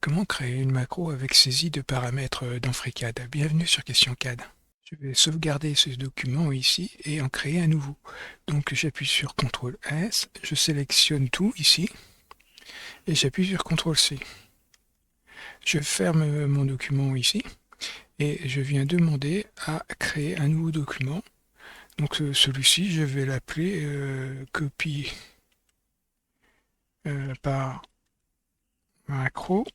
Comment créer une macro avec saisie de paramètres dans FreeCAD? Bienvenue sur Question CAD. Je vais sauvegarder ce document ici et en créer un nouveau. Donc j'appuie sur CTRL S, je sélectionne tout ici et j'appuie sur CTRL C. Je ferme mon document ici et je viens demander à créer un nouveau document. Donc celui-ci, je vais l'appeler copie par macro.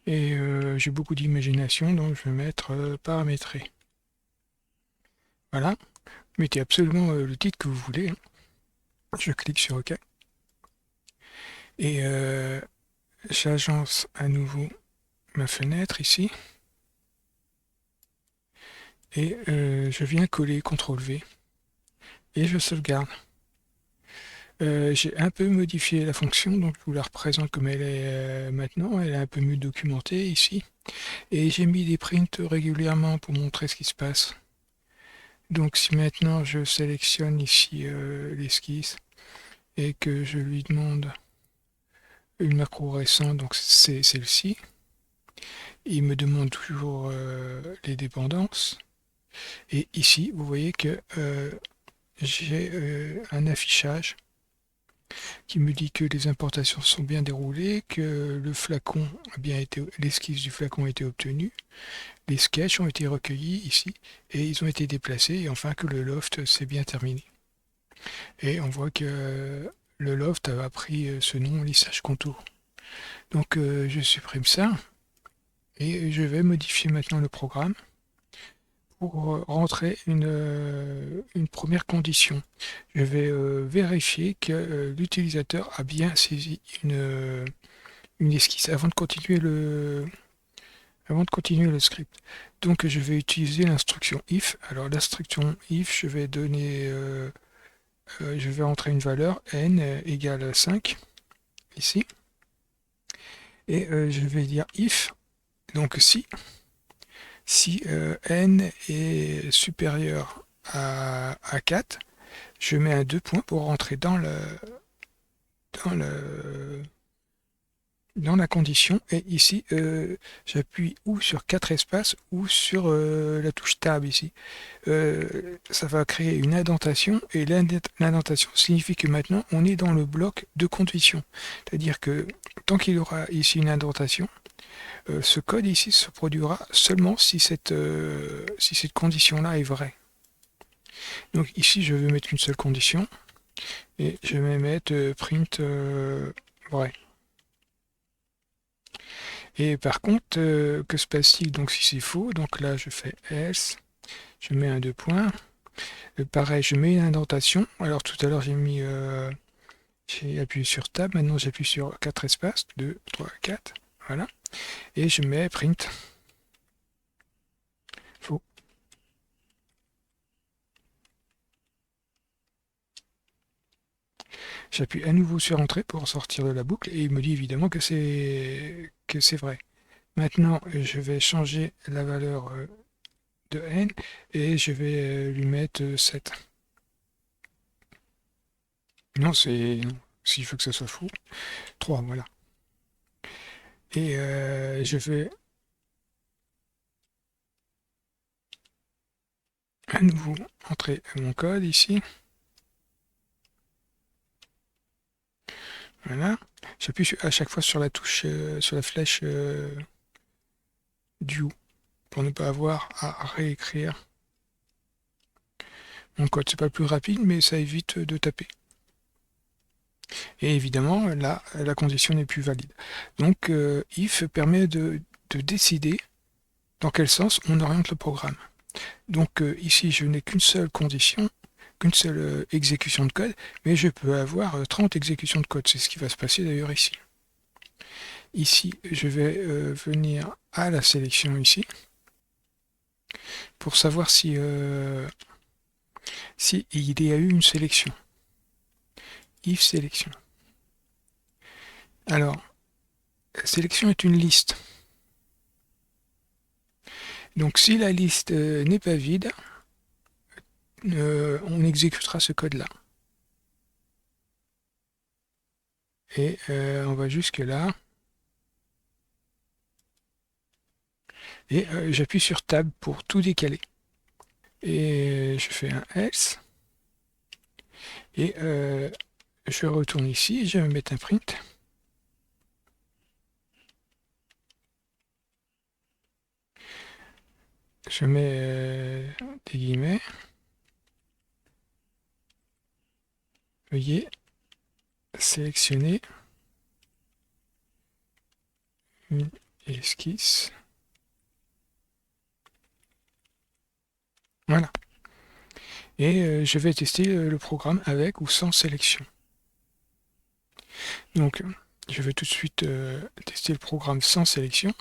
Et j'ai beaucoup d'imagination, donc je vais mettre paramétrer. Voilà, mettez absolument le titre que vous voulez, hein. Je clique sur OK. Et j'agence à nouveau ma fenêtre ici. Et je viens coller CTRL V. Et je sauvegarde. J'ai un peu modifié la fonction, donc je vous la représente comme elle est maintenant. Elle est un peu mieux documentée ici. Et j'ai mis des prints régulièrement pour montrer ce qui se passe. Donc si maintenant je sélectionne ici l'esquisse et que je lui demande une macro récente, donc c'est celle-ci, il me demande toujours les dépendances. Et ici, vous voyez que j'ai un affichage qui me dit que les importations sont bien déroulées, que le flacon a bien été, l'esquisse du flacon a été obtenue, les sketchs ont été recueillis ici et ils ont été déplacés, et enfin que le loft s'est bien terminé. Et on voit que le loft a pris ce nom lissage contour. Donc je supprime ça et je vais modifier maintenant le programme pour rentrer une première condition. Je vais vérifier que l'utilisateur a bien saisi une esquisse avant de continuer le script. Donc je vais utiliser l'instruction if. Alors l'instruction if, je vais donner je vais entrer une valeur n égale 5 ici et je vais dire if, donc si n est supérieur à 4, je mets un 2 points pour rentrer dans le dans la condition, et ici j'appuie ou sur 4 espaces ou sur la touche Tab ici. Ça va créer une indentation, et l'indentation signifie que maintenant on est dans le bloc de condition. C'est-à-dire que tant qu'il y aura ici une indentation, ce code ici se produira seulement si cette condition-là est vraie. Donc ici je vais mettre une seule condition, et je vais mettre print vrai. Et par contre, que se passe-t-il donc si c'est faux? Donc là, je fais else, je mets un 2 points. Pareil, je mets une indentation. Alors tout à l'heure, j'ai appuyé sur Tab. Maintenant, j'appuie sur 4 espaces. 2, 3, 4. Voilà. Et je mets print faux. J'appuie à nouveau sur Entrée pour sortir de la boucle. Et il me dit évidemment que c'est vrai. Maintenant, je vais changer la valeur de n et je vais lui mettre 7. Non, s'il faut que ça soit faux, 3, voilà. Et je vais à nouveau entrer mon code ici. Voilà. J'appuie à chaque fois sur la touche, sur la flèche du haut pour ne pas avoir à réécrire mon code. C'est pas le plus rapide, mais ça évite de taper. Et évidemment, là, la condition n'est plus valide. Donc, if permet de décider dans quel sens on oriente le programme. Donc ici, je n'ai qu'une seule condition, qu'une seule exécution de code, mais je peux avoir 30 exécutions de code. C'est ce qui va se passer d'ailleurs ici. Ici, je vais venir à la sélection ici, pour savoir si il y a eu une sélection. If sélection. Alors, la sélection est une liste. Donc si la liste n'est pas vide, on exécutera ce code-là. et on va jusque là, et j'appuie sur Tab pour tout décaler. Et je fais un else, et je retourne ici, et je vais mettre un print. Je mets des guillemets. Veuillez sélectionner une esquisse. Voilà. Et je vais tester le programme avec ou sans sélection. Donc, je vais tout de suite tester le programme sans sélection.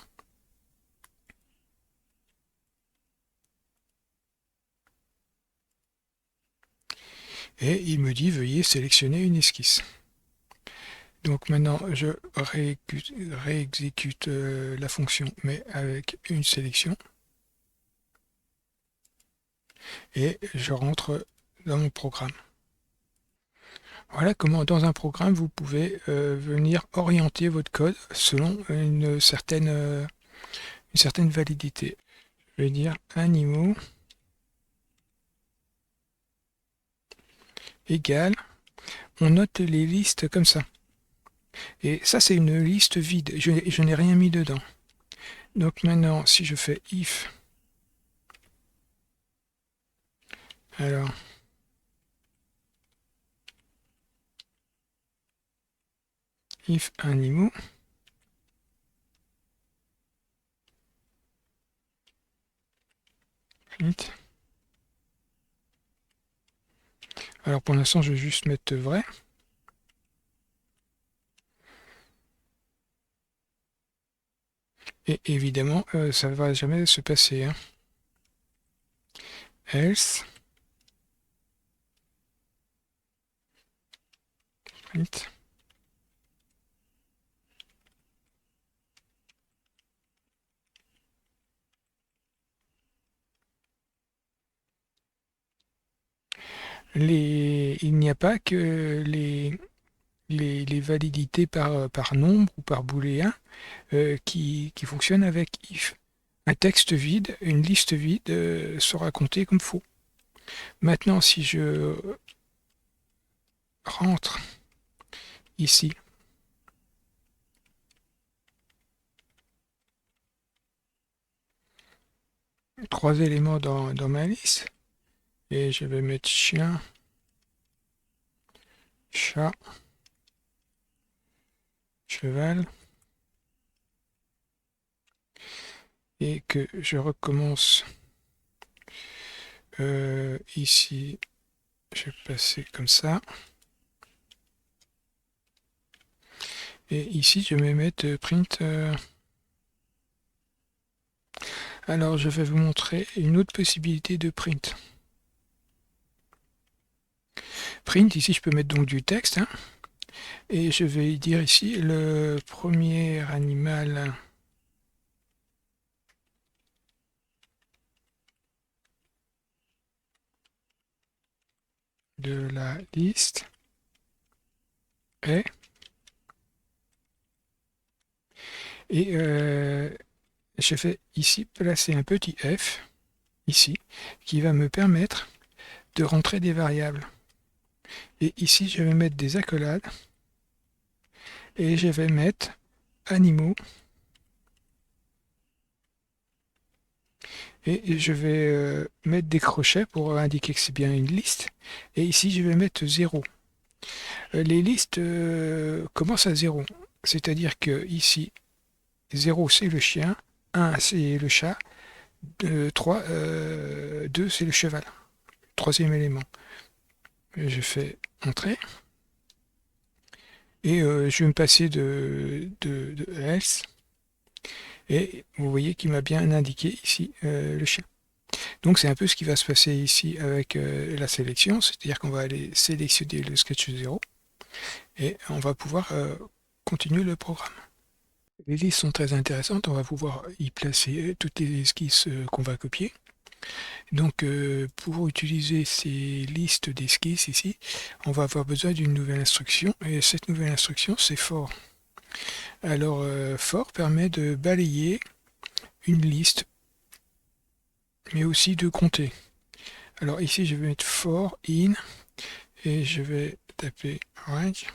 Et il me dit veuillez sélectionner une esquisse. Donc maintenant je réexécute la fonction mais avec une sélection et je rentre dans mon programme. Voilà comment dans un programme vous pouvez venir orienter votre code selon une certaine validité. Je vais dire animaux égale, on note les listes comme ça. Et ça c'est une liste vide, je n'ai rien mis dedans. Donc maintenant si je fais if, alors if animaux, print. Alors pour l'instant je vais juste mettre vrai. Et évidemment ça ne va jamais se passer. Hein. Else, print. Il n'y a pas que les validités par nombre ou par booléen qui fonctionnent avec if. Un texte vide, une liste vide sera compté comme faux. Maintenant, si je rentre ici, trois éléments dans ma liste, et je vais mettre chien, chat, cheval, et que je recommence ici, je vais passer comme ça, et ici je vais mettre print. Alors je vais vous montrer une autre possibilité de print. Print, ici je peux mettre donc du texte, hein, et je vais dire ici le premier animal de la liste est, et je vais ici placer un petit f, ici, qui va me permettre de rentrer des variables. Et ici je vais mettre des accolades, et je vais mettre animaux, et je vais mettre des crochets pour indiquer que c'est bien une liste, et ici je vais mettre 0. Les listes commencent à 0, c'est-à-dire que ici 0 c'est le chien, 1 c'est le chat, 3, 2 c'est le cheval, troisième élément. Je fais entrer, et je vais me passer de else, et vous voyez qu'il m'a bien indiqué ici le chien. Donc c'est un peu ce qui va se passer ici avec la sélection, c'est-à-dire qu'on va aller sélectionner le sketch 0 et on va pouvoir continuer le programme. Les listes sont très intéressantes, on va pouvoir y placer toutes les esquisses qu'on va copier. Donc pour utiliser ces listes d'esquisses ici, on va avoir besoin d'une nouvelle instruction, et cette nouvelle instruction c'est for. Alors for permet de balayer une liste, mais aussi de compter. Alors ici je vais mettre for in, et je vais taper range,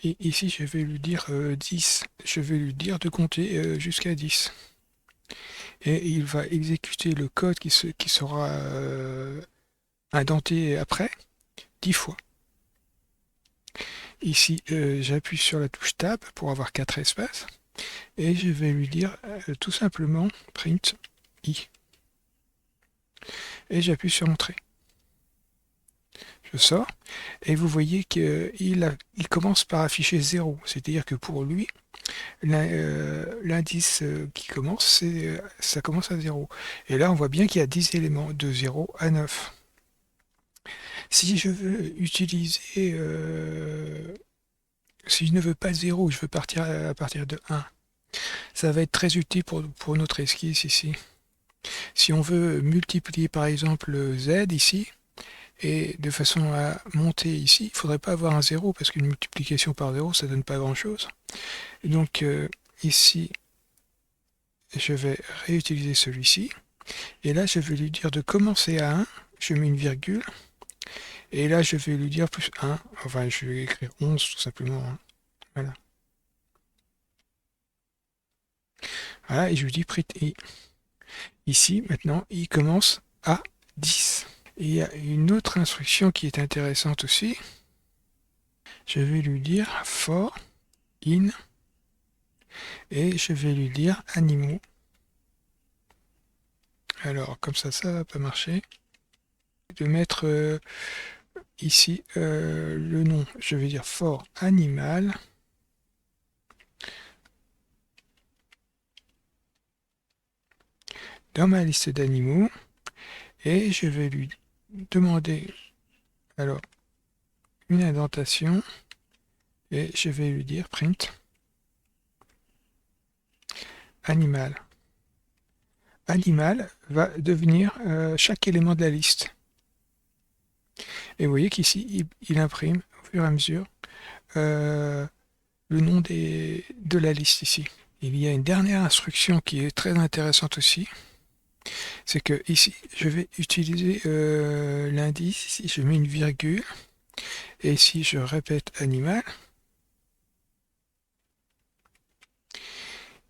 et ici je vais lui dire 10, je vais lui dire de compter jusqu'à 10. Et il va exécuter le code qui sera indenté après 10 fois. Ici, j'appuie sur la touche Tab pour avoir 4 espaces et je vais lui dire tout simplement print i. Et j'appuie sur Entrée. Je sors et vous voyez qu'il commence par afficher 0. C'est-à-dire que pour lui, l'indice qui commence, ça commence à 0. Et là, on voit bien qu'il y a 10 éléments de 0 à 9. Si je veux utiliser, si je ne veux pas 0, je veux partir à partir de 1, ça va être très utile pour notre esquisse ici. Si on veut multiplier par exemple z ici, et de façon à monter ici, il ne faudrait pas avoir un 0 parce qu'une multiplication par 0 ça donne pas grand chose. Et donc ici je vais réutiliser celui-ci et là je vais lui dire de commencer à 1, je mets une virgule et là je vais lui dire plus 1, enfin je vais écrire 11 tout simplement, hein. Voilà. Voilà, et je lui dis print i. Ici maintenant il commence à 10. Et il y a une autre instruction qui est intéressante aussi. Je vais lui dire for in et je vais lui dire animaux. Alors comme ça va pas marcher. De mettre ici le nom. Je vais dire for animal. Dans ma liste d'animaux et je vais lui demander alors une indentation et je vais lui dire print animal. Animal va devenir chaque élément de la liste. Et vous voyez qu'ici, il imprime au fur et à mesure le nom de la liste ici. Il y a une dernière instruction qui est très intéressante aussi. C'est que ici, je vais utiliser l'indice. Ici, je mets une virgule. Et ici, je répète animal.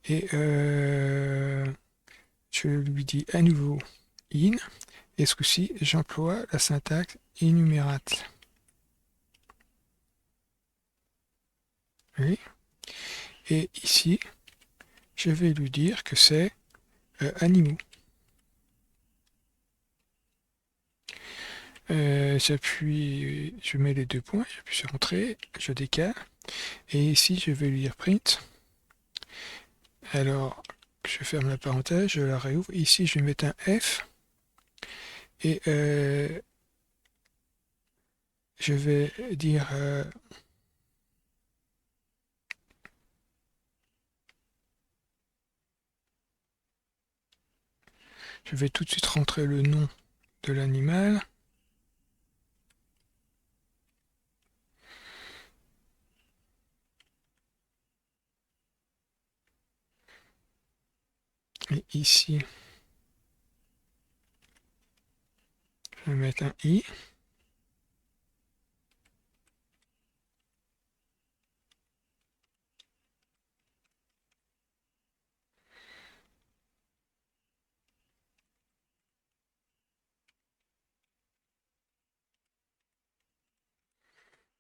Et je lui dis à nouveau in. Et ce coup-ci, j'emploie la syntaxe énumérate. Oui. Et ici, je vais lui dire que c'est animaux. J'appuie, je mets les deux points, j'appuie sur Entrée, je décale. Et ici, je vais lui dire print. Alors, je ferme la parenthèse, je la réouvre. Ici, je vais mettre un F. Et je vais dire je vais tout de suite rentrer le nom de l'animal. Et ici, je vais mettre un I.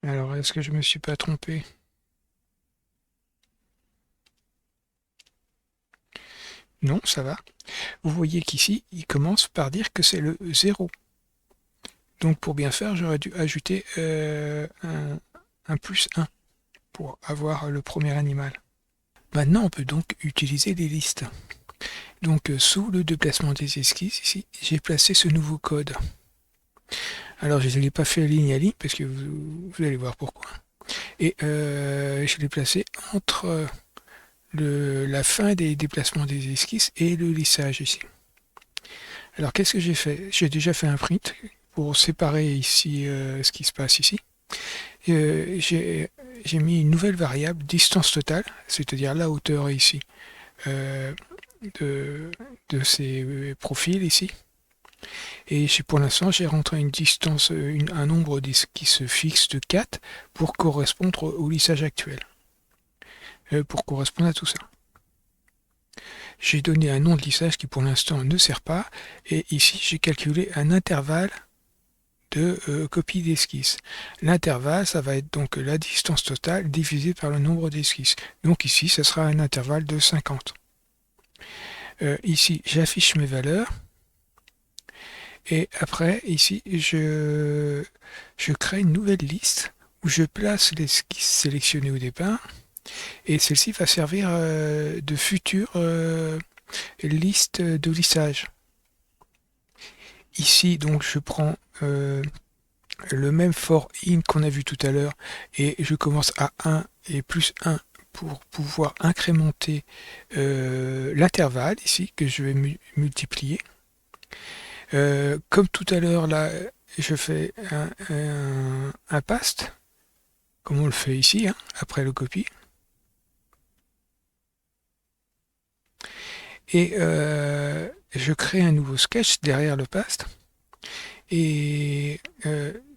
Alors, est-ce que je me suis pas trompé? Non, ça va. Vous voyez qu'ici, il commence par dire que c'est le 0. Donc, pour bien faire, j'aurais dû ajouter un plus 1 pour avoir le premier animal. Maintenant, on peut donc utiliser les listes. Donc, sous le déplacement des esquisses, ici, j'ai placé ce nouveau code. Alors, je ne l'ai pas fait ligne à ligne, parce que vous allez voir pourquoi. Et je l'ai placé entre la fin des déplacements des esquisses et le lissage ici. Alors qu'est-ce que j'ai fait? J'ai déjà fait un print pour séparer ici ce qui se passe ici. J'ai mis une nouvelle variable, distance totale, c'est-à-dire la hauteur ici euh, de, de ces profils ici. Et pour l'instant, j'ai rentré une distance, un nombre qui se fixe de 4 pour correspondre au lissage actuel, pour correspondre à tout ça. J'ai donné un nom de lissage qui pour l'instant ne sert pas, et ici j'ai calculé un intervalle de copie d'esquisse. L'intervalle, ça va être donc la distance totale divisée par le nombre d'esquisses. Donc ici, ça sera un intervalle de 50. Ici, j'affiche mes valeurs. Et après, ici, je crée une nouvelle liste où je place l'esquisse sélectionnée au départ. Et celle-ci va servir de future liste de lissage. Ici, donc, je prends le même for in qu'on a vu tout à l'heure et je commence à 1 et plus 1 pour pouvoir incrémenter l'intervalle ici que je vais multiplier. Comme tout à l'heure, là, je fais un paste, comme on le fait ici, hein, après le copie. Et je crée un nouveau sketch derrière le paste. Et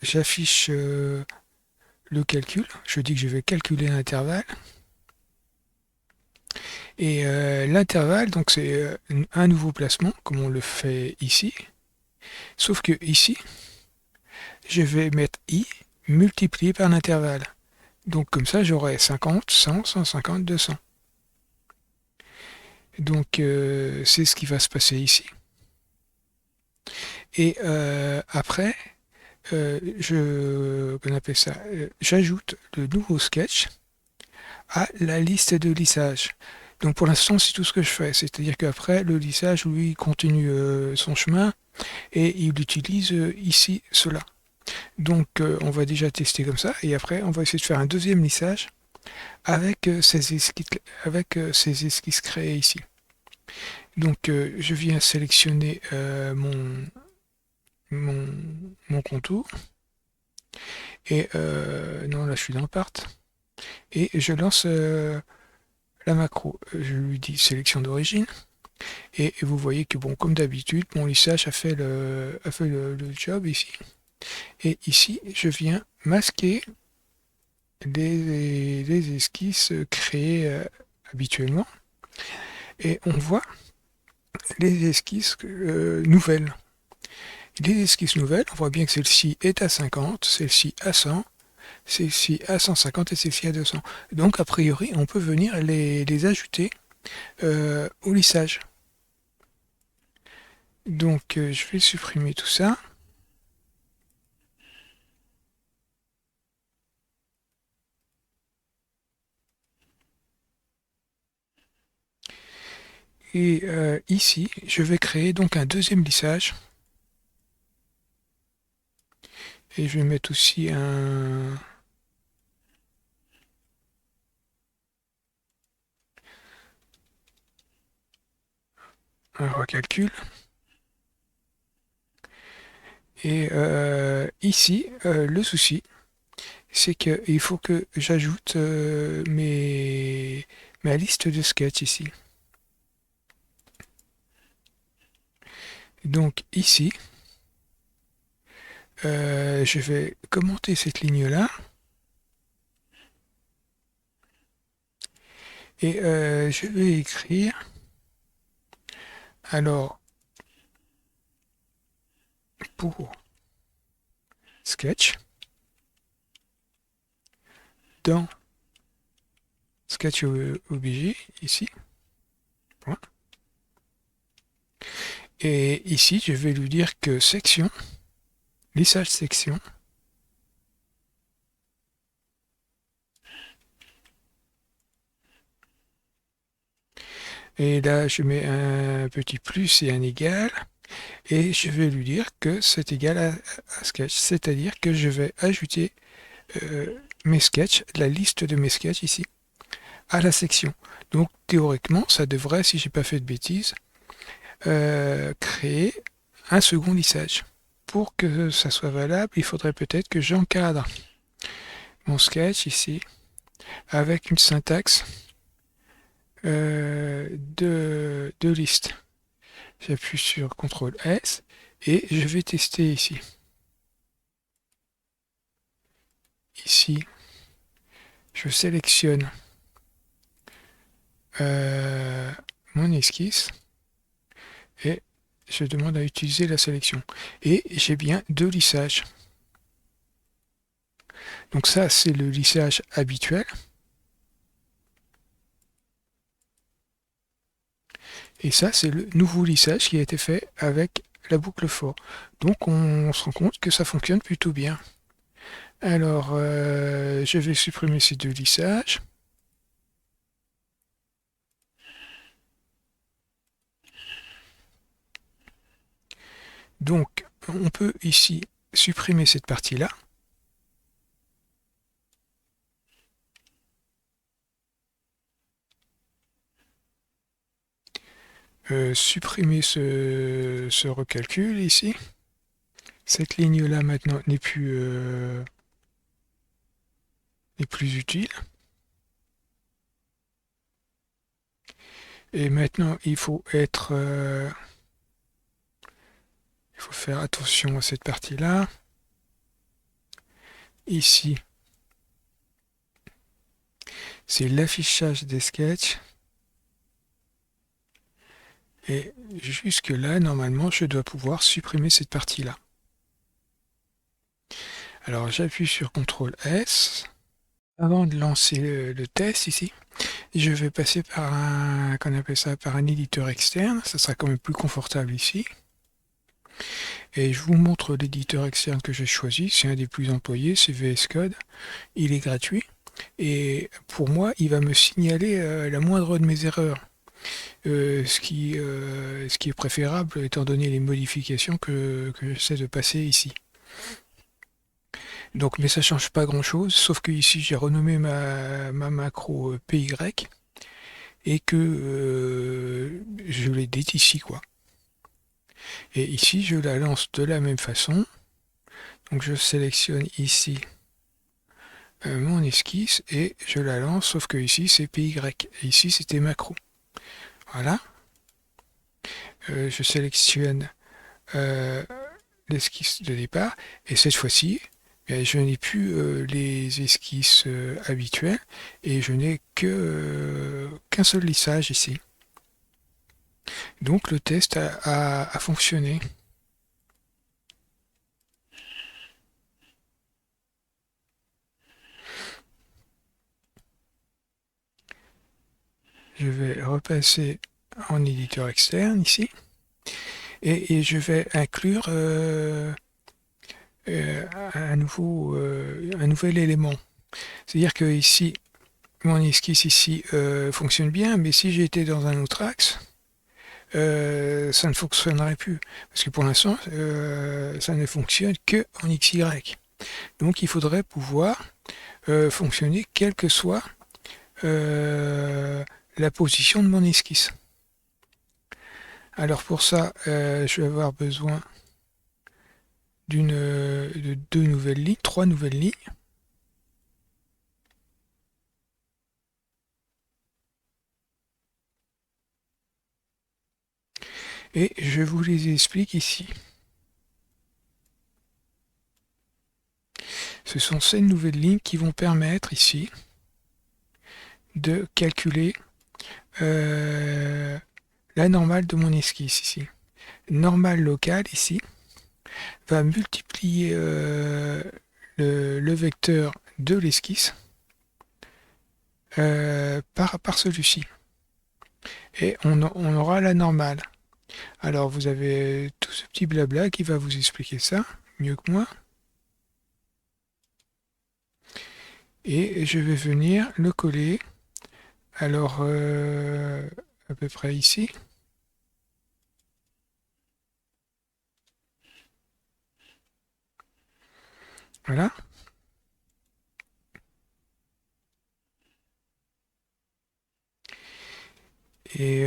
j'affiche le calcul. Je dis que je vais calculer l'intervalle. Et l'intervalle, donc c'est un nouveau placement, comme on le fait ici. Sauf que ici, je vais mettre i multiplié par l'intervalle. Donc comme ça, j'aurai 50, 100, 150, 200. Donc c'est ce qui va se passer ici. Et après, j'ajoute le nouveau sketch à la liste de lissage. Donc pour l'instant, c'est tout ce que je fais. C'est-à-dire qu'après, le lissage, lui, continue son chemin et il utilise ici cela. Donc on va déjà tester comme ça et après, on va essayer de faire un deuxième lissage avec ces esquisses créées ici. Donc je viens sélectionner mon contour et non là je suis dans part et je lance la macro. Je lui dis sélection d'origine et vous voyez que bon comme d'habitude mon lissage a fait le job ici et ici je viens masquer les esquisses créées habituellement et on voit les esquisses nouvelles. Les esquisses nouvelles, on voit bien que celle-ci est à 50, celle-ci à 100, celle-ci à 150 et celle-ci à 200. Donc a priori, on peut venir les ajouter au lissage. Donc je vais supprimer tout ça. Et ici, je vais créer donc un deuxième lissage. Et je vais mettre aussi un recalcul. Et ici, le souci, c'est qu'il faut que j'ajoute ma liste de sketchs ici. Donc ici, je vais commenter cette ligne-là. Et je vais écrire, alors, pour sketch, dans sketch obj, ici, point. Et ici, je vais lui dire que section, lissage section, et là je mets un petit plus et un égal, et je vais lui dire que c'est égal à sketch, c'est-à-dire que je vais ajouter mes sketchs, la liste de mes sketchs ici, à la section. Donc théoriquement, ça devrait, si j'ai pas fait de bêtises, créer un second lissage. Pour que ça soit valable, il faudrait peut-être que j'encadre mon sketch ici avec une syntaxe de liste. J'appuie sur CTRL S et je vais tester ici. Ici, je sélectionne mon esquisse et je demande à utiliser la sélection. Et j'ai bien 2 lissages. Donc ça, c'est le lissage habituel. Et ça, c'est le nouveau lissage qui a été fait avec la boucle for. Donc on se rend compte que ça fonctionne plutôt bien. Alors, je vais supprimer ces 2 lissages. Donc, on peut ici supprimer cette partie-là. Supprimer ce recalcul ici. Cette ligne-là maintenant n'est plus utile. Et maintenant, il faut faire attention à cette partie-là. Ici, c'est l'affichage des sketchs. Et jusque là, normalement, je dois pouvoir supprimer cette partie-là. Alors, j'appuie sur CTRL S. Avant de lancer le test ici, je vais passer par par un éditeur externe. Ça sera quand même plus confortable ici. Et je vous montre l'éditeur externe que j'ai choisi. C'est un des plus employés, c'est VS Code. Il est gratuit. Et pour moi, il va me signaler la moindre de mes erreurs. Ce qui est préférable étant donné les modifications que j'essaie de passer ici. Donc, mais ça change pas grand chose, sauf que ici j'ai renommé ma macro PY et que je l'édite ici quoi. Et ici je la lance de la même façon. Donc je sélectionne ici mon esquisse et je la lance, sauf que ici c'est PY. Et ici c'était macro. Voilà. Je sélectionne l'esquisse de départ et cette fois-ci je n'ai plus les esquisses habituelles et je n'ai qu'un seul lissage ici. Donc le test a fonctionné. Je vais repasser en éditeur externe ici et je vais inclure un nouvel élément. C'est-à-dire que ici, mon esquisse ici fonctionne bien, mais si j'étais dans un autre axe, ça ne fonctionnerait plus. Parce que pour l'instant, ça ne fonctionne que en XY. Donc il faudrait pouvoir fonctionner quelle que soit la position de mon esquisse. Alors pour ça, je vais avoir besoin de 2 nouvelles lignes, 3 nouvelles lignes. Et je vous les explique ici. Ce sont ces nouvelles lignes qui vont permettre ici de calculer la normale de mon esquisse ici. Normale locale ici va multiplier le vecteur de l'esquisse par celui-ci. Et on aura la normale. Alors vous avez tout ce petit blabla qui va vous expliquer ça mieux que moi. Et je vais venir le coller. Alors à peu près ici. Voilà. Et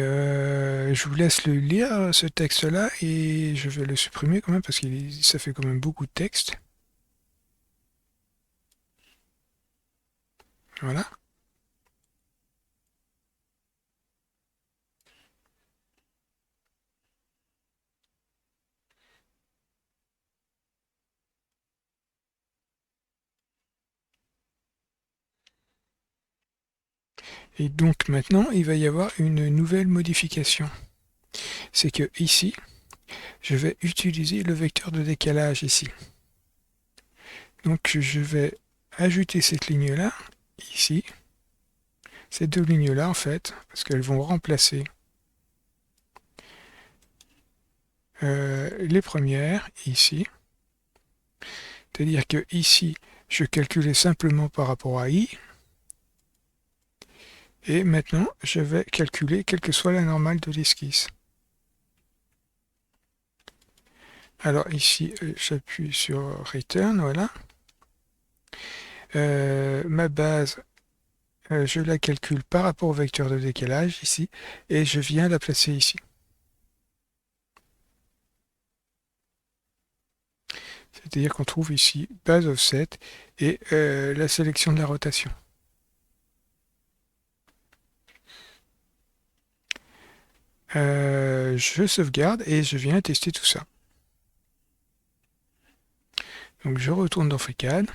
Je vous laisse le lire, ce texte-là, et je vais le supprimer quand même parce que ça fait quand même beaucoup de texte. Voilà. Et donc maintenant, il va y avoir une nouvelle modification. C'est que ici, je vais utiliser le vecteur de décalage ici. Donc je vais ajouter cette ligne-là, ici, ces deux lignes-là en fait, parce qu'elles vont remplacer les premières ici. C'est-à-dire que ici, je calculais simplement par rapport à i, et maintenant je vais calculer quelle que soit la normale de l'esquisse. Alors ici, j'appuie sur Return, voilà. Ma base, je la calcule par rapport au vecteur de décalage ici, et je viens la placer ici. C'est-à-dire qu'on trouve ici base offset et la sélection de la rotation. Je sauvegarde et je viens tester tout ça. Donc je retourne dans FreeCAD.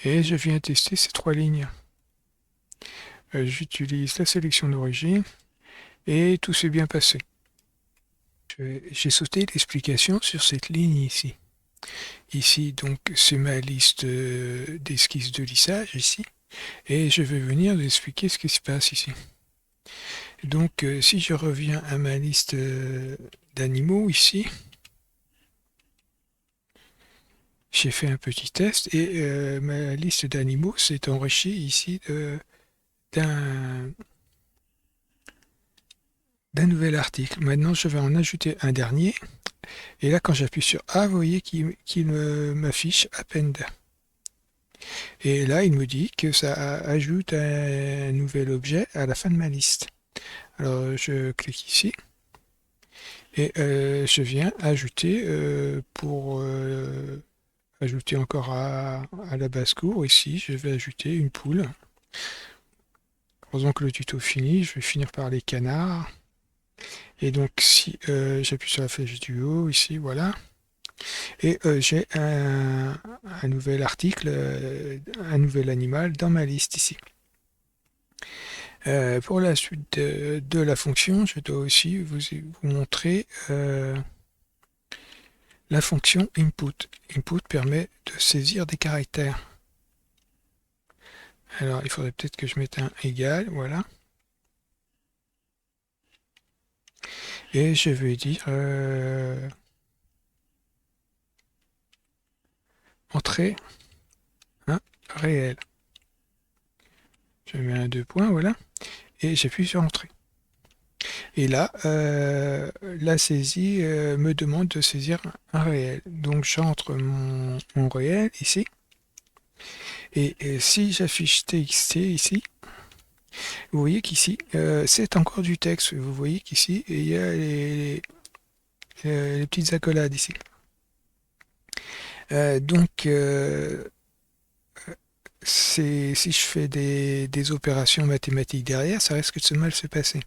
Et je viens tester ces trois lignes. J'utilise la sélection d'origine et tout s'est bien passé. J'ai sauté l'explication sur cette ligne ici. Ici, donc, c'est ma liste d'esquisses de lissage ici. Et je vais venir vous expliquer ce qui se passe ici. Donc, si je reviens à ma liste d'animaux ici, j'ai fait un petit test et ma liste d'animaux s'est enrichie ici d'un nouvel article. Maintenant, je vais en ajouter un dernier. Et là, quand j'appuie sur A, vous voyez qu'il m'affiche Append. Et là, il me dit que ça ajoute un nouvel objet à la fin de ma liste. Alors, je clique ici. Et je viens ajouter pour ajouter encore à la basse-cour. Ici, je vais ajouter une poule. Heureusement que le tuto finit, je vais finir par les canards. Et donc, si j'appuie sur la flèche du haut, ici, voilà. Et j'ai un nouvel article, un nouvel animal dans ma liste ici. Pour la suite de la fonction, je dois aussi vous montrer la fonction input. Input permet de saisir des caractères. Alors, il faudrait peut-être que je mette un égal, voilà. Et je vais dire entrée réel. Je mets un deux points, voilà. Et j'appuie sur entrée. Et là, la saisie me demande de saisir un réel. Donc j'entre mon réel ici. Et si j'affiche TXT ici, vous voyez qu'ici, c'est encore du texte. Vous voyez qu'ici, il y a les petites accolades ici. Donc, si je fais des opérations mathématiques derrière, ça risque de mal se passer.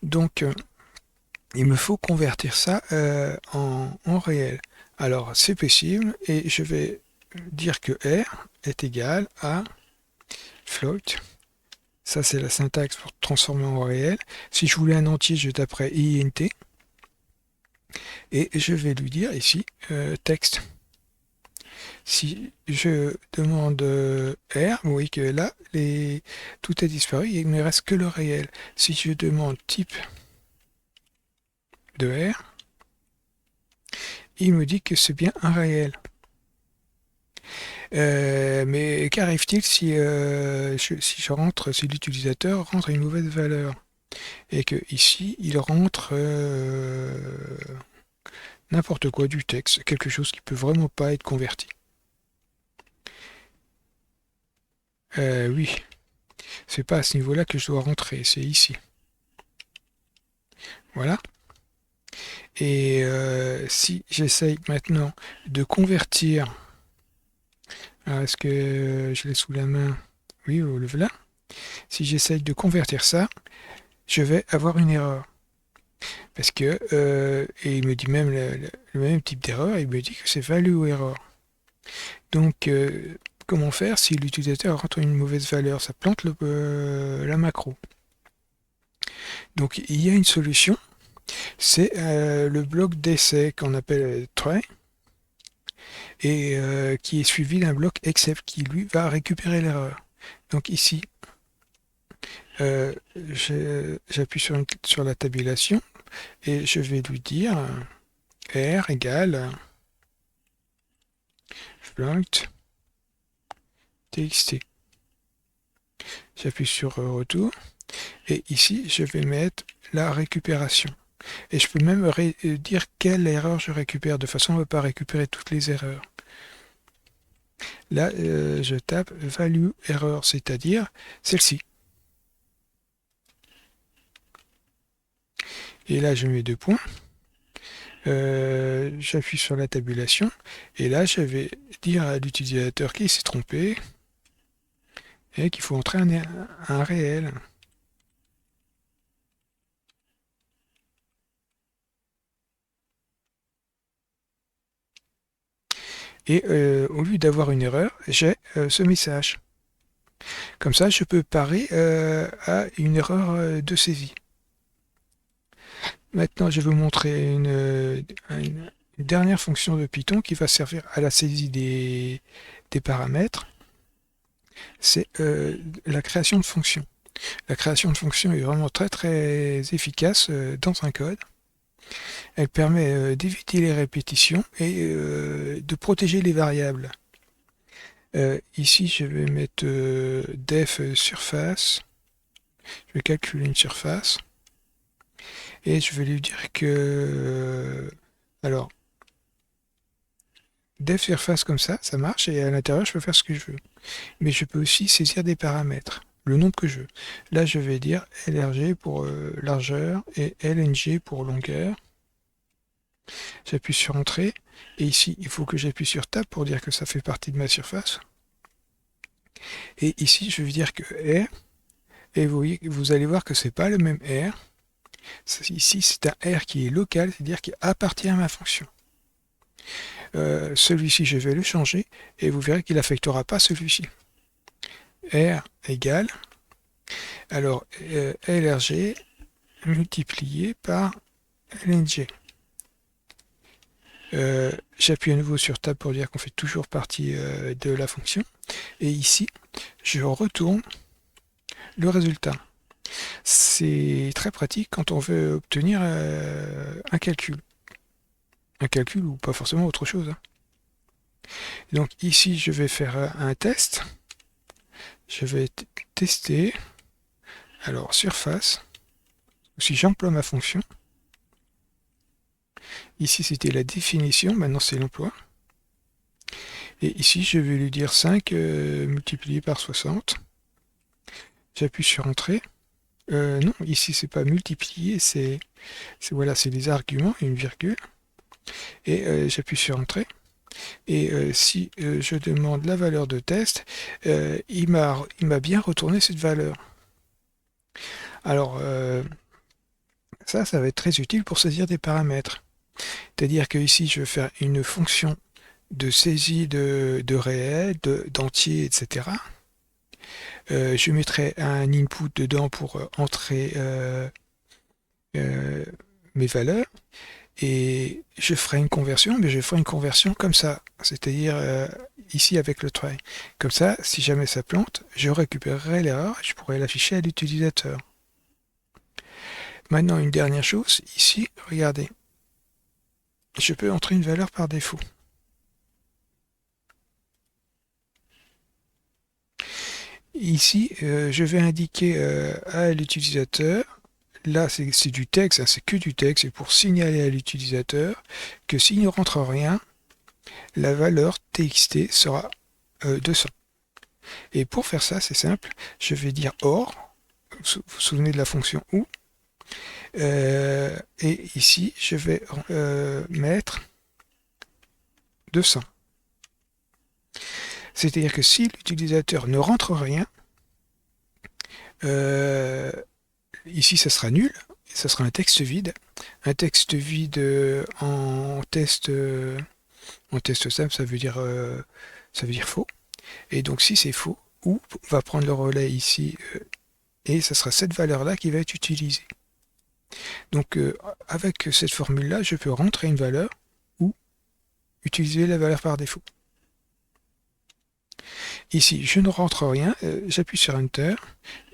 Donc, il me faut convertir ça en réel. Alors, c'est possible, et je vais dire que R est égal à float. Ça, c'est la syntaxe pour transformer en réel. Si je voulais un entier, je taperais int. Et je vais lui dire ici, texte. Si je demande R, vous voyez que là, tout a disparu, il ne me reste que le réel. Si je demande type de R, il me dit que c'est bien un réel. Mais qu'arrive-t-il si je rentre, si l'utilisateur rentre une mauvaise valeur et que ici il rentre n'importe quoi du texte, quelque chose qui peut vraiment pas être converti. Oui, c'est pas à ce niveau-là que je dois rentrer, c'est ici. Voilà. Et si j'essaye maintenant de convertir, alors est-ce que je l'ai sous la main? Oui, le voilà. Si j'essaye de convertir ça, je vais avoir une erreur. Parce que, et il me dit même le même type d'erreur, il me dit que c'est value error. Donc, comment faire si l'utilisateur rentre une mauvaise valeur? Ça plante la macro. Donc, il y a une solution, c'est le bloc d'essai qu'on appelle try, et qui est suivi d'un bloc except qui, lui, va récupérer l'erreur. Donc ici, j'appuie sur la tabulation, et je vais lui dire R égale float txt. J'appuie sur retour et ici je vais mettre la récupération. Et je peux même dire quelle erreur je récupère de façon à ne pas récupérer toutes les erreurs. Là, je tape value error, c'est-à-dire celle-ci. Et là, je mets 2 points. J'appuie sur la tabulation et là je vais dire à l'utilisateur qu'il s'est trompé et qu'il faut entrer un réel. Et au lieu d'avoir une erreur, j'ai ce message. Comme ça, je peux parer à une erreur de saisie. Maintenant, je vais vous montrer une dernière fonction de Python qui va servir à la saisie des paramètres. C'est la création de fonctions. La création de fonctions est vraiment très très efficace dans un code. Elle permet d'éviter les répétitions et de protéger les variables. Ici, je vais mettre def surface. Je vais calculer une surface. Et je vais lui dire que... alors, def surface comme ça marche. Et à l'intérieur, je peux faire ce que je veux. Mais je peux aussi saisir des paramètres, le nombre que je veux. Là, je vais dire LRG pour largeur et LNG pour longueur. J'appuie sur Entrée. Et ici, il faut que j'appuie sur Tab pour dire que ça fait partie de ma surface. Et ici, je vais dire que R. Et vous allez voir que c'est pas le même R. Ici, c'est un R qui est local, c'est-à-dire qui appartient à ma fonction. Celui-ci, je vais le changer et vous verrez qu'il n'affectera pas celui-ci. R égale, alors LRG multiplié par LNG. J'appuie à nouveau sur Tab pour dire qu'on fait toujours partie de la fonction. Et ici, je retourne le résultat. C'est très pratique quand on veut obtenir un calcul. Un calcul ou pas forcément autre chose. Donc ici, je vais faire un test. Je vais tester. Alors, surface. Si j'emploie ma fonction. Ici, c'était la définition. Maintenant, c'est l'emploi. Et ici, je vais lui dire 5 multiplié par 60. J'appuie sur Entrée. Non, ici, c'est pas multiplier, c'est voilà, c'est des arguments, une virgule. Et j'appuie sur Entrée. Et si je demande la valeur de test, il m'a bien retourné cette valeur. Alors, ça va être très utile pour saisir des paramètres. C'est-à-dire que ici, je vais faire une fonction de saisie de réel, d'entier, etc. Je mettrai un input dedans pour entrer mes valeurs. Et je ferai une conversion, mais je ferai une conversion comme ça, c'est-à-dire ici avec le try. Comme ça, si jamais ça plante, je récupérerai l'erreur et je pourrai l'afficher à l'utilisateur. Maintenant, une dernière chose, ici, regardez. Je peux entrer une valeur par défaut. Ici, je vais indiquer à l'utilisateur, là c'est du texte, hein, c'est que du texte, c'est pour signaler à l'utilisateur que s'il ne rentre rien, la valeur txt sera 200. Et pour faire ça, c'est simple, je vais dire OR, vous vous souvenez de la fonction OU, et ici, je vais mettre 200. C'est-à-dire que si l'utilisateur ne rentre rien, ici, ça sera nul, ça sera un texte vide. Un texte vide en test simple, ça veut dire faux. Et donc, si c'est faux, OU va prendre le relais ici, et ça sera cette valeur-là qui va être utilisée. Donc, avec cette formule-là, je peux rentrer une valeur ou utiliser la valeur par défaut. Ici, je ne rentre rien, j'appuie sur Enter,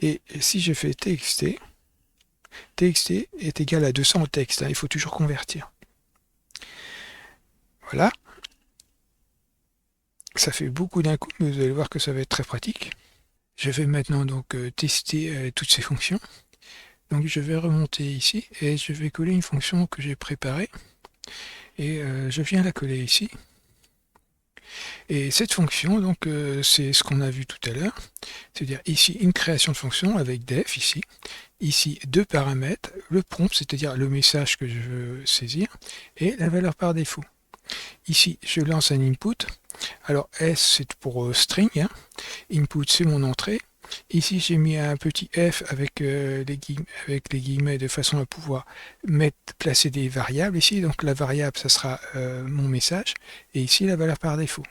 et si je fais TXT, TXT est égal à 200 en texte, hein, il faut toujours convertir. Voilà. Ça fait beaucoup d'un coup, mais vous allez voir que ça va être très pratique. Je vais maintenant donc tester toutes ces fonctions. Donc je vais remonter ici et je vais coller une fonction que j'ai préparée. Et je viens la coller ici. Et cette fonction, donc, c'est ce qu'on a vu tout à l'heure. C'est-à-dire ici une création de fonction avec def ici. Ici deux paramètres, le prompt, c'est-à-dire le message que je veux saisir, et la valeur par défaut. Ici, je lance un input. Alors S, c'est pour string. Hein. Input, c'est mon entrée. Ici, j'ai mis un petit F avec, les guillemets de façon à pouvoir placer des variables ici. Donc la variable, ça sera mon message. Et ici, la valeur par défaut.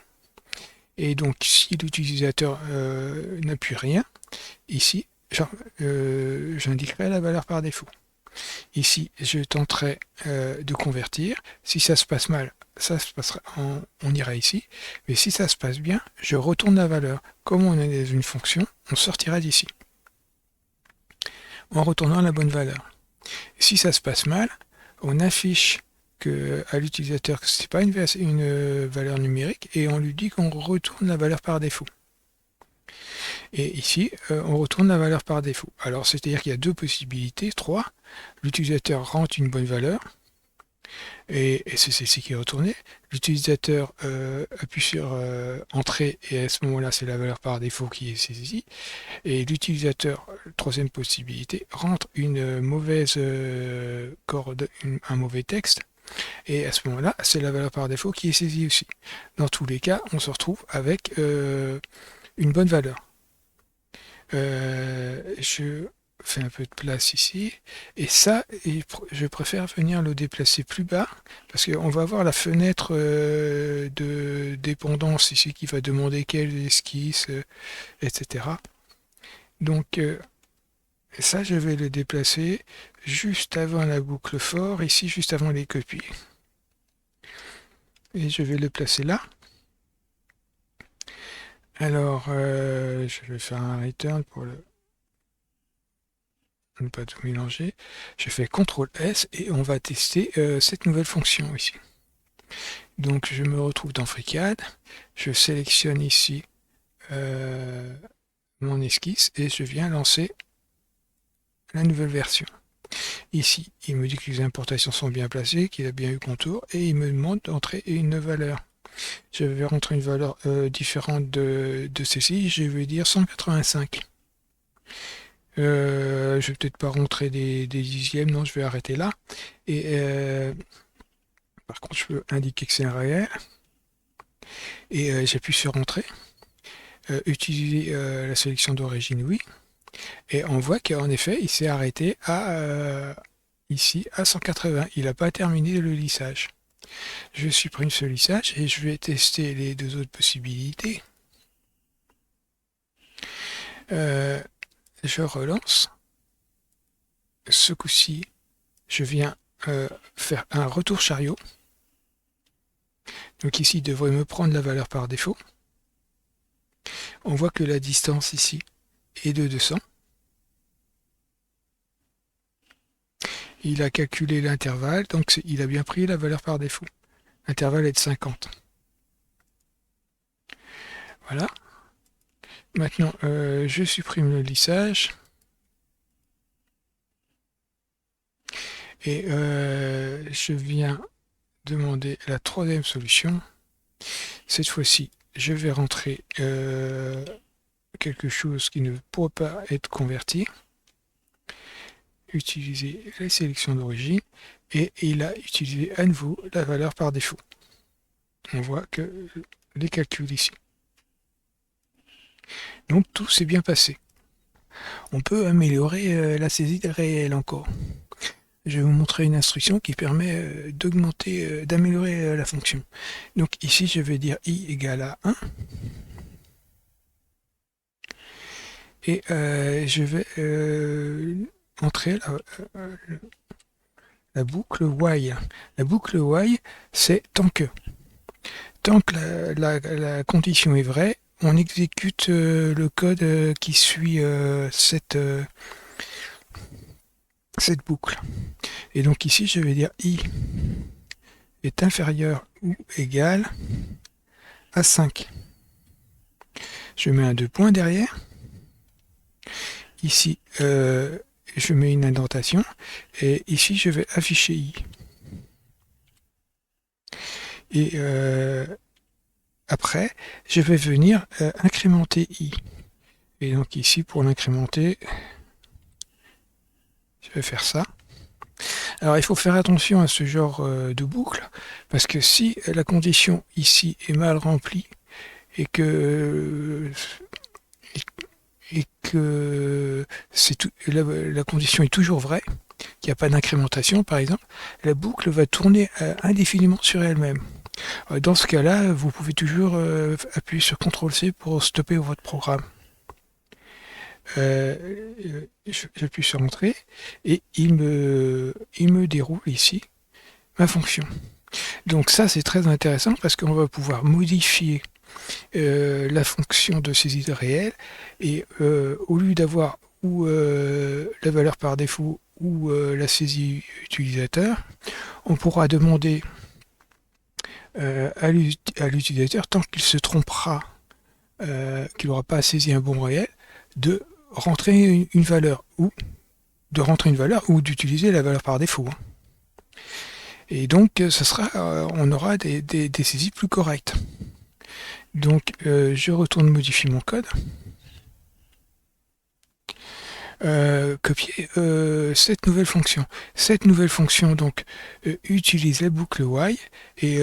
Et donc, si l'utilisateur n'appuie rien, ici, j'indiquerai la valeur par défaut. Ici, je tenterai de convertir. Si ça se passe mal, ça se passera, on ira ici. Mais si ça se passe bien, je retourne la valeur. Comme on est dans une fonction, on sortira d'ici. En retournant la bonne valeur. Si ça se passe mal, on affiche à l'utilisateur que ce n'est pas une valeur numérique et on lui dit qu'on retourne la valeur par défaut. Et ici, on retourne la valeur par défaut. Alors, c'est-à-dire qu'il y a deux possibilités, trois. L'utilisateur rentre une bonne valeur, et c'est celle-ci qui est retournée. L'utilisateur appuie sur Entrée, et à ce moment-là, c'est la valeur par défaut qui est saisie. Et l'utilisateur, troisième possibilité, rentre une mauvaise un mauvais texte, et à ce moment-là, c'est la valeur par défaut qui est saisie aussi. Dans tous les cas, on se retrouve avec une bonne valeur. Je fais un peu de place ici, et ça, je préfère venir le déplacer plus bas, parce qu'on va avoir la fenêtre de dépendance ici qui va demander quelle esquisse, etc. Donc ça, je vais le déplacer juste avant la boucle for, ici juste avant les copies. Et je vais le placer là. Alors, je vais faire un return pour ne pas tout mélanger. Je fais CTRL S et on va tester cette nouvelle fonction ici. Donc, je me retrouve dans FreeCAD. Je sélectionne ici mon esquisse et je viens lancer la nouvelle version. Ici, il me dit que les importations sont bien placées, qu'il a bien eu contour, et il me demande d'entrer une valeur. Je vais rentrer une valeur différente de celle-ci, je vais dire 185. Je vais peut-être pas rentrer des dixièmes, non, je vais arrêter là. Et par contre, je peux indiquer que c'est un réel. Et j'appuie sur Entrée. Utiliser la sélection d'origine, oui. Et on voit qu'en effet, il s'est arrêté à ici à 180. Il n'a pas terminé le lissage. Je supprime ce lissage et je vais tester les deux autres possibilités. Je relance. Ce coup-ci, je viens faire un retour chariot. Donc ici, il devrait me prendre la valeur par défaut. On voit que la distance ici est de 200. Il a calculé l'intervalle, donc il a bien pris la valeur par défaut. L'intervalle est de 50. Voilà. Maintenant, je supprime le lissage. Et je viens demander la troisième solution. Cette fois-ci, je vais rentrer quelque chose qui ne pourra pas être converti, utiliser la sélection d'origine, et il a utilisé à nouveau la valeur par défaut. On voit que les calculs ici. Donc tout s'est bien passé. On peut améliorer la saisie réelle encore. Je vais vous montrer une instruction qui permet d'augmenter, d'améliorer la fonction. Donc ici, je vais dire i égale à 1. Et je vais entrer la boucle while. La boucle while, c'est tant que. Tant que la condition est vraie, on exécute le code qui suit cette boucle. Et donc ici, je vais dire i est inférieur ou égal à 5. Je mets un 2 points derrière. Ici, je mets une indentation. Et ici, je vais afficher i. Et après, je vais venir incrémenter i. Et donc ici, pour l'incrémenter, je vais faire ça. Alors il faut faire attention à ce genre de boucle, parce que si la condition ici est mal remplie, et que la condition est toujours vraie, qu'il n'y a pas d'incrémentation par exemple, la boucle va tourner indéfiniment sur elle-même. Dans ce cas-là, vous pouvez toujours appuyer sur CTRL-C pour stopper votre programme. J'appuie sur Entrée et il me déroule ici ma fonction. Donc ça c'est très intéressant parce qu'on va pouvoir modifier la fonction de saisie réelle et au lieu d'avoir ou la valeur par défaut ou la saisie utilisateur, on pourra demander à l'utilisateur, tant qu'il se trompera, qu'il n'aura pas saisi un bon réel, de rentrer une valeur ou d'utiliser la valeur par défaut. Et donc on aura des saisies plus correctes. Donc je retourne modifier mon code. Copier cette nouvelle fonction. Cette nouvelle fonction donc utilise la boucle while et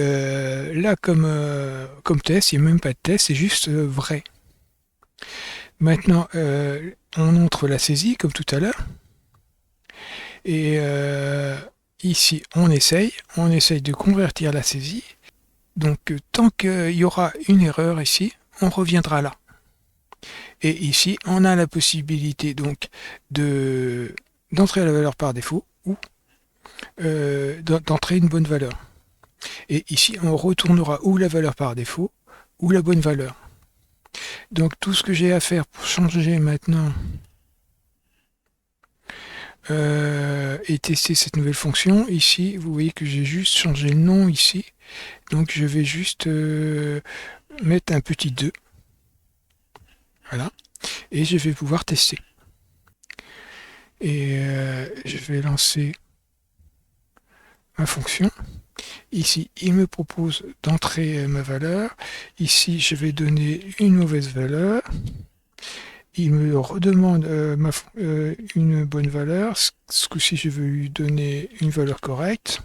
là comme test, il n'y a même pas de test, c'est juste vrai. Maintenant on montre la saisie comme tout à l'heure et ici on essaye de convertir la saisie. Donc tant qu'il y aura une erreur ici, on reviendra là. Et ici, on a la possibilité donc d'entrer la valeur par défaut ou d'entrer une bonne valeur. Et ici, on retournera ou la valeur par défaut ou la bonne valeur. Donc tout ce que j'ai à faire pour changer maintenant et tester cette nouvelle fonction, ici, vous voyez que j'ai juste changé le nom ici. Donc je vais juste mettre un petit 2. Voilà. Et je vais pouvoir tester. Et je vais lancer ma fonction. Ici, il me propose d'entrer ma valeur. Ici, je vais donner une mauvaise valeur. Il me redemande une bonne valeur. Ce coup-ci, je vais lui donner une valeur correcte.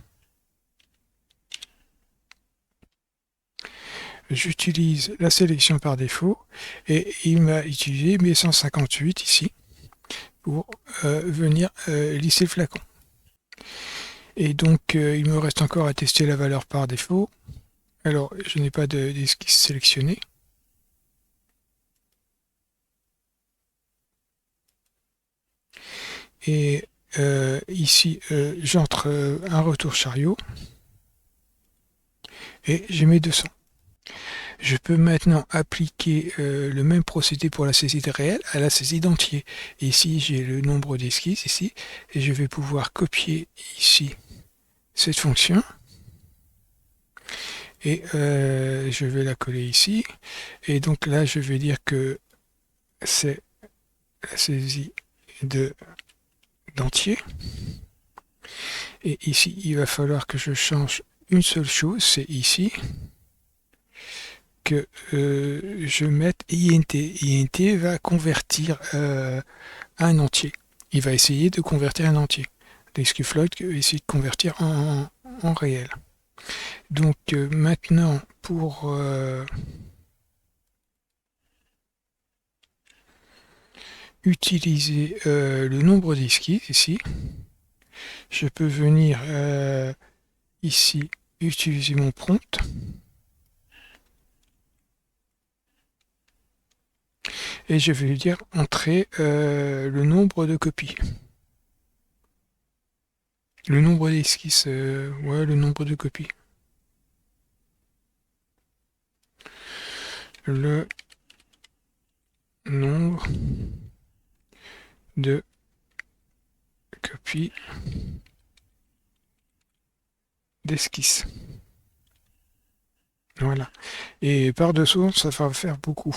J'utilise la sélection par défaut et il m'a utilisé mes 158 ici pour venir lisser le flacon. Et donc il me reste encore à tester la valeur par défaut. Alors je n'ai pas d'esquisse sélectionnée. Et ici j'entre un retour chariot et j'ai mes 200. Je peux maintenant appliquer le même procédé pour la saisie de réel à la saisie d'entier. Ici, j'ai le nombre d'esquisses ici, et je vais pouvoir copier ici cette fonction. Et je vais la coller ici. Et donc là, je vais dire que c'est la saisie d'entier. Et ici, il va falloir que je change une seule chose, c'est ici. que je mette int. Int va convertir un entier. Il va essayer de convertir un entier. L'exclfloat va essayer de convertir en réel. Donc maintenant, pour utiliser le nombre d'esquisses ici, je peux venir ici utiliser mon prompt et je vais lui dire entrer le nombre de copies. Le nombre d'esquisses, ouais, le nombre de copies. Le nombre de copies d'esquisses. Voilà. Et par-dessous, ça va faire beaucoup.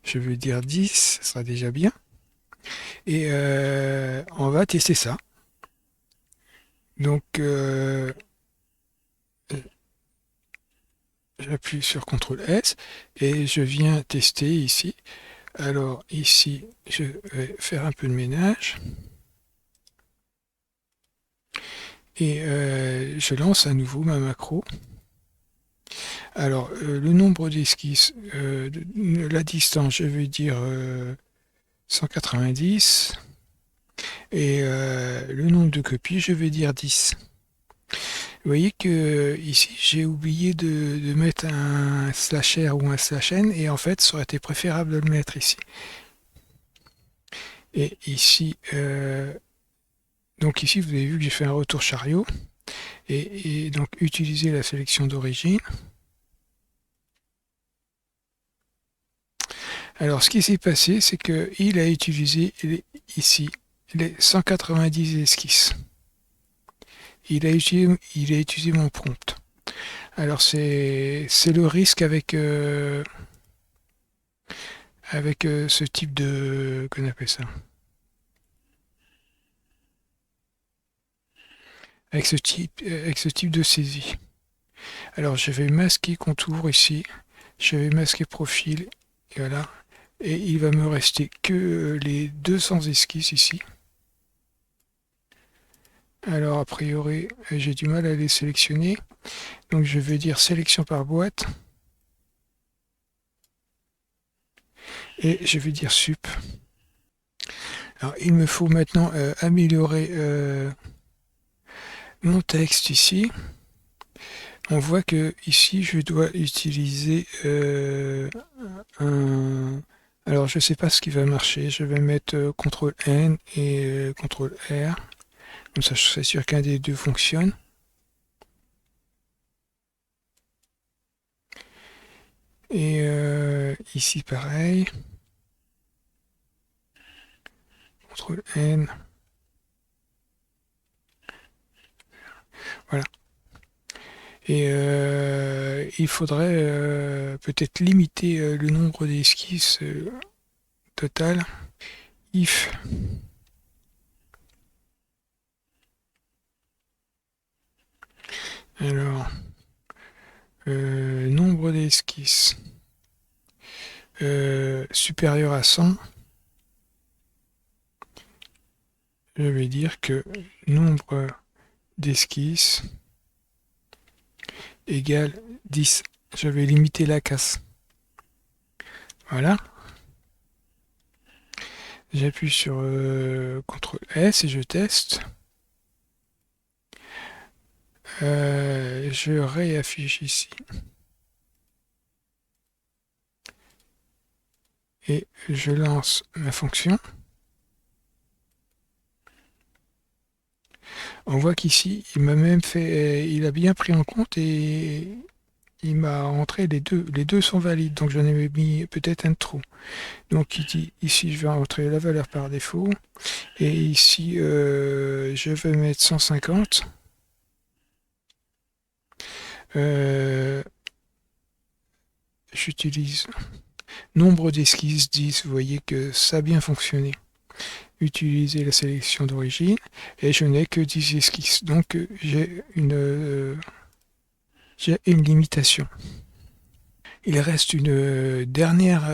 Je veux dire 10, ça sera déjà bien. Et on va tester ça. Donc, j'appuie sur CTRL S et je viens tester ici. Alors ici, je vais faire un peu de ménage. Et je lance à nouveau ma macro. Alors, le nombre d'esquisses, la distance, je vais dire 190. Et le nombre de copies, je vais dire 10. Vous voyez que ici, j'ai oublié de mettre un /r ou un /n, et en fait, ça aurait été préférable de le mettre ici. Et ici, donc ici, vous avez vu que j'ai fait un retour chariot, et donc utiliser la sélection d'origine. Alors, ce qui s'est passé, c'est qu'il a utilisé ici les 190 esquisses. Il a utilisé mon prompt. Alors, c'est le risque avec ce type de... qu'on appelle ça? Avec ce type de saisie. Alors, je vais masquer contour ici. Je vais masquer profil. Et voilà. Et il va me rester que les 200 esquisses ici. Alors a priori j'ai du mal à les sélectionner, donc je vais dire sélection par boîte et je vais dire sup. Alors il me faut maintenant améliorer mon texte ici. On voit que ici je dois utiliser un... Alors je ne sais pas ce qui va marcher, je vais mettre CTRL N et CTRL R. Comme ça, je suis sûr qu'un des deux fonctionne. Et ici, pareil. CTRL N. Voilà. Et il faudrait peut-être limiter le nombre d'esquisses total. If alors nombre d'esquisses supérieur à 100, je vais dire que nombre d'esquisses égale 10. Je vais limiter la casse. Voilà. J'appuie sur CTRL S et je teste. Je réaffiche ici. Et je lance ma fonction. On voit qu'ici, il m'a même fait, il a bien pris en compte et il m'a rentré les deux sont valides, donc j'en ai mis peut-être un de trop. Donc ici, je vais rentrer la valeur par défaut, et ici, je vais mettre 150. J'utilise nombre d'esquisses 10, vous voyez que ça a bien fonctionné. Utiliser la sélection d'origine et je n'ai que 10 esquisses, donc j'ai une j'ai une limitation. Il reste une dernière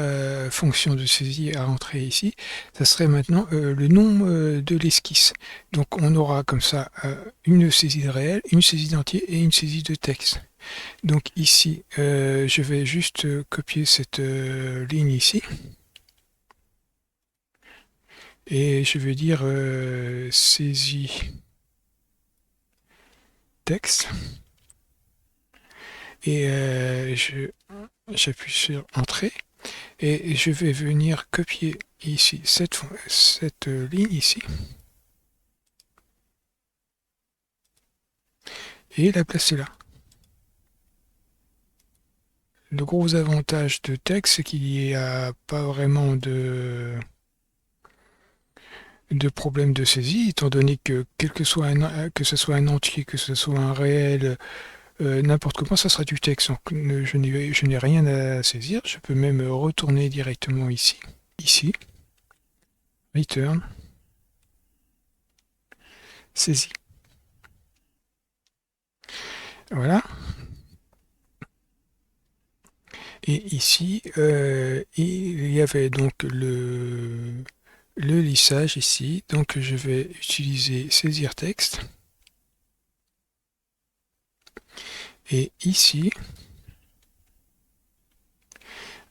fonction de saisie à entrer ici. Ça serait maintenant le nom de l'esquisse. Donc on aura comme ça une saisie réelle, une saisie d'entier et une saisie de texte. Donc ici, je vais juste copier cette ligne ici. Et je vais dire saisie texte. Et j'appuie sur Entrée. Et je vais venir copier ici cette ligne ici. Et la placer là. Le gros avantage de texte, c'est qu'il n'y a pas vraiment de problème de saisie, étant donné que quel que soit que ce soit un entier, que ce soit un réel, n'importe comment, ça sera du texte. Donc je n'ai rien à saisir. Je peux même retourner directement ici, return, saisie. Voilà. Et ici, il y avait donc le lissage ici. Donc je vais utiliser saisir texte. Et ici,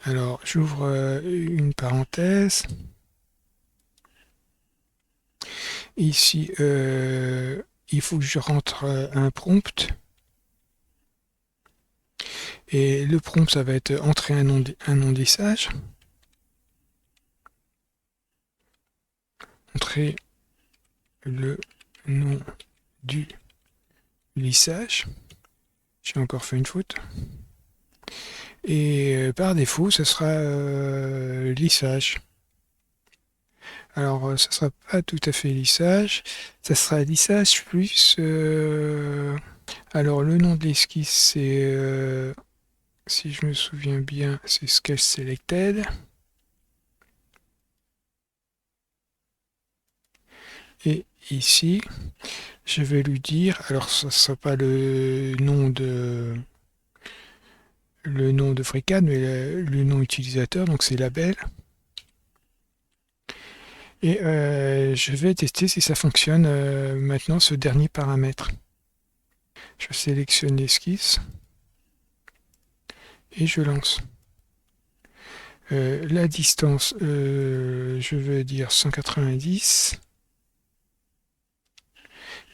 alors j'ouvre une parenthèse. Ici, il faut que je rentre un prompt. Et le prompt, ça va être entrer un nom de lissage. Entrer le nom du lissage. J'ai encore fait une faute. Et par défaut, ce sera lissage. Alors, ça sera pas tout à fait lissage. Ça sera lissage plus... alors, le nom de l'esquisse, c'est... si je me souviens bien, c'est Sketch Selected. Et ici, je vais lui dire... Alors, ça ne sera pas le nom de FreeCAD, mais le nom utilisateur, donc c'est label. Et je vais tester si ça fonctionne maintenant, ce dernier paramètre. Je sélectionne l'esquisse et je lance. La distance, je vais dire 190.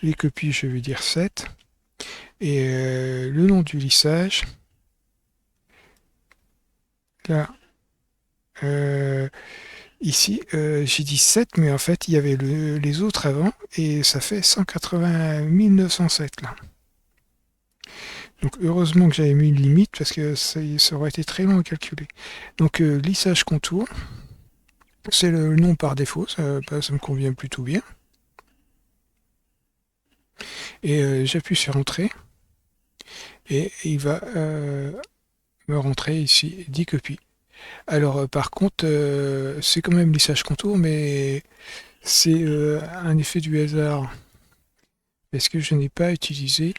Les copies, je vais dire 7. Et le nom du lissage, là, ici, j'ai dit 7, mais en fait, il y avait les autres avant, et ça fait 180 907 là. Donc heureusement que j'avais mis une limite, parce que ça aurait été très long à calculer. Donc lissage contour, c'est le nom par défaut, ça me convient plutôt bien. Et j'appuie sur Entrée, et il va me rentrer ici 10 copies. Alors par contre, c'est quand même lissage contour, mais c'est un effet du hasard, parce que je n'ai pas utilisé...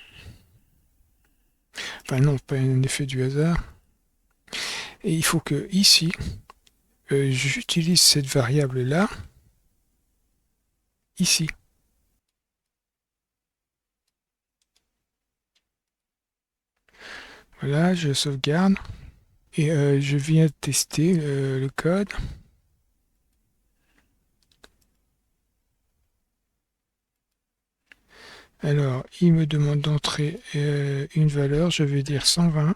Enfin non, pas un effet du hasard. Et il faut que ici, j'utilise cette variable-là, ici. Voilà, je sauvegarde. Et je viens tester le code. Alors, il me demande d'entrer une valeur, je vais dire 120. Vous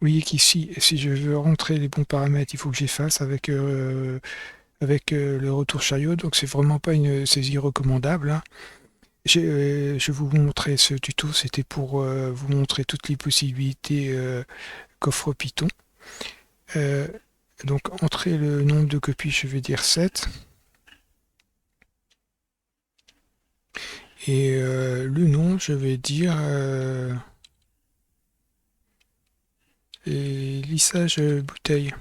voyez qu'ici, si je veux rentrer les bons paramètres, il faut que j'efface avec le retour chariot, donc c'est vraiment pas une saisie recommandable, hein. Je vais vous montrer ce tuto, c'était pour vous montrer toutes les possibilités qu'offre Python. Donc, entrer le nombre de copies, je vais dire 7. Et le nom, je vais dire lissage bouteille.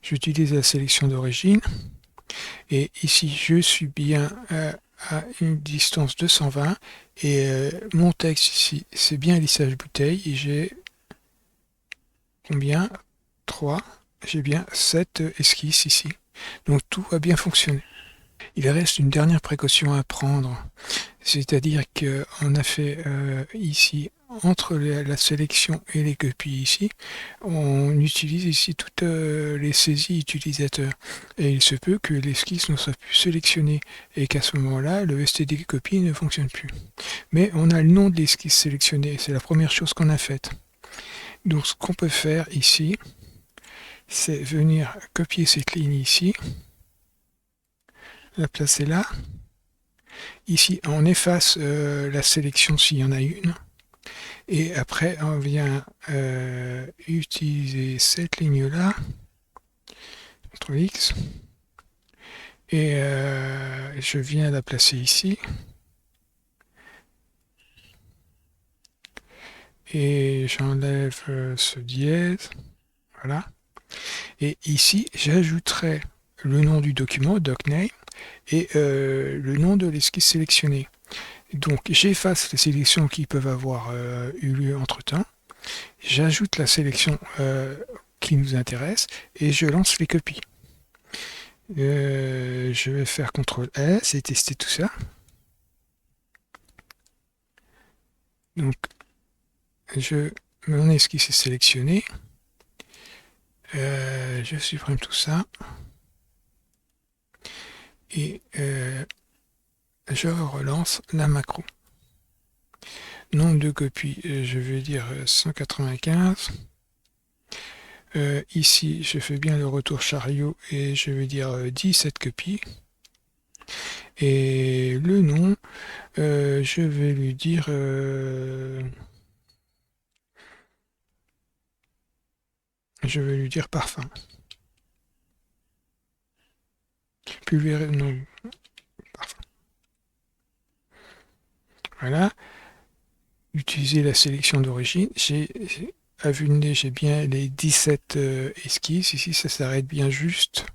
J'utilise la sélection d'origine. Et ici, je suis bien à une distance de 120 et mon texte ici c'est bien lissage bouteille et j'ai combien 3, j'ai bien 7 esquisses ici. Donc tout a bien fonctionné. Il reste une dernière précaution à prendre, c'est-à-dire qu'on a fait ici, entre la sélection et les copies ici, on utilise ici toutes les saisies utilisateurs. Et il se peut que l'esquisse ne soit plus sélectionnée et qu'à ce moment-là, le std copy ne fonctionne plus. Mais on a le nom de l'esquisse sélectionnée, c'est la première chose qu'on a faite. Donc ce qu'on peut faire ici, c'est venir copier cette ligne ici, la placer là. Ici, on efface la sélection s'il y en a une. Et après, on vient utiliser cette ligne-là, CTRL X, et je viens la placer ici. Et j'enlève ce dièse, voilà. Et ici, j'ajouterai le nom du document, docname, et le nom de l'esquisse sélectionnée. Donc j'efface les sélections qui peuvent avoir eu lieu entre temps, j'ajoute la sélection qui nous intéresse et je lance les copies. Je vais faire CTRL S et tester tout ça. Donc mon esquisse est sélectionnée, je supprime tout ça et je relance la macro. Nombre de copies, je vais dire 195. Ici, je fais bien le retour chariot et je vais dire 17 copies. Et le nom, je vais lui dire parfum. Non, parfum. Voilà. Utiliser la sélection d'origine. À vue de nez, j'ai bien les 17 esquisses. Ici, ça s'arrête bien juste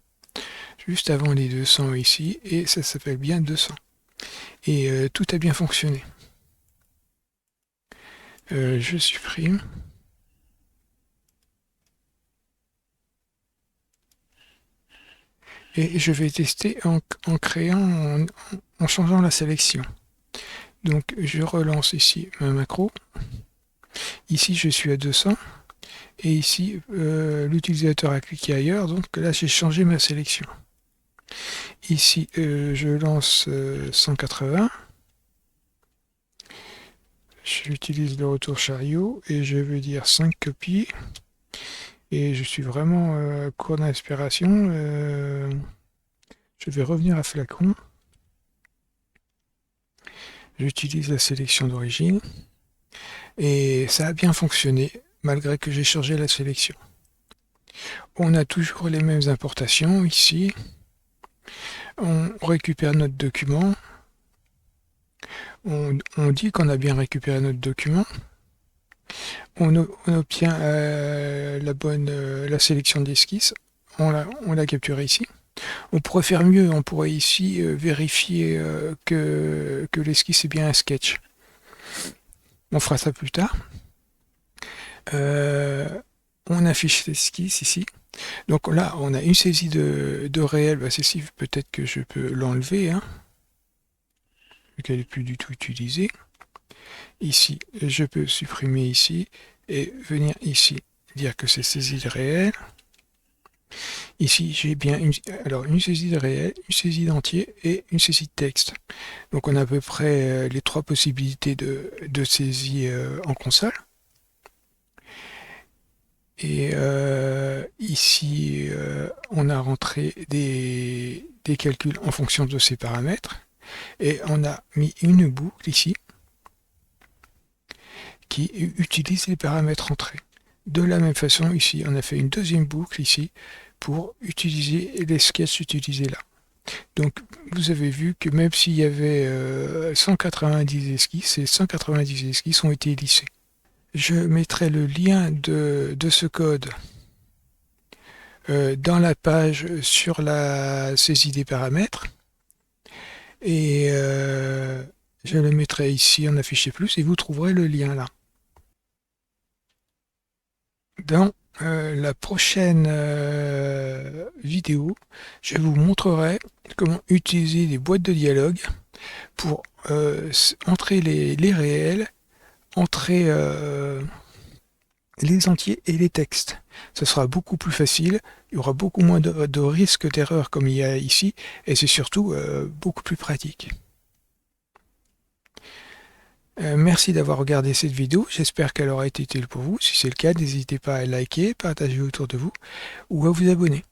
avant les 200 ici. Et ça s'appelle bien 200. Et tout a bien fonctionné. Je supprime. Et je vais tester en changeant la sélection. Donc je relance ici ma macro. Ici je suis à 200. Et ici l'utilisateur a cliqué ailleurs. Donc là j'ai changé ma sélection. Ici je lance 180. J'utilise le retour chariot et je veux dire 5 copies. Et je suis vraiment court d'inspiration. Je vais revenir à flacon. J'utilise la sélection d'origine. Et ça a bien fonctionné, malgré que j'ai changé la sélection. On a toujours les mêmes importations ici. On récupère notre document. On dit qu'on a bien récupéré notre document. On obtient la sélection d'esquisse. On l'a capturé ici. On pourrait faire mieux, on pourrait ici vérifier que l'esquisse est bien un sketch. On fera ça plus tard. On affiche l'esquisse ici. Donc là, on a une saisie de réel. Bah, celle-ci, peut-être que je peux l'enlever, hein, vu qu'elle n'est plus du tout utilisée. Ici, je peux supprimer ici et venir ici, dire que c'est saisie de réel. Ici, j'ai bien une saisie de réel, une saisie d'entier et une saisie de texte. Donc on a à peu près les trois possibilités de saisie en console. Et ici, on a rentré des calculs en fonction de ces paramètres. Et on a mis une boucle ici qui utilise les paramètres entrés. De la même façon, ici, on a fait une deuxième boucle ici pour utiliser les sketchs utilisés là. Donc, vous avez vu que même s'il y avait 190 esquisses, ces 190 esquisses ont été lissées. Je mettrai le lien de ce code dans la page sur la saisie des paramètres. et je le mettrai ici en affiché plus et vous trouverez le lien là. Dans la prochaine vidéo, je vous montrerai comment utiliser des boîtes de dialogue pour entrer les réels, entrer les entiers et les textes. Ce sera beaucoup plus facile, il y aura beaucoup moins de risques d'erreur comme il y a ici, et c'est surtout beaucoup plus pratique. Merci d'avoir regardé cette vidéo, j'espère qu'elle aura été utile pour vous. Si c'est le cas, n'hésitez pas à liker, partager autour de vous ou à vous abonner.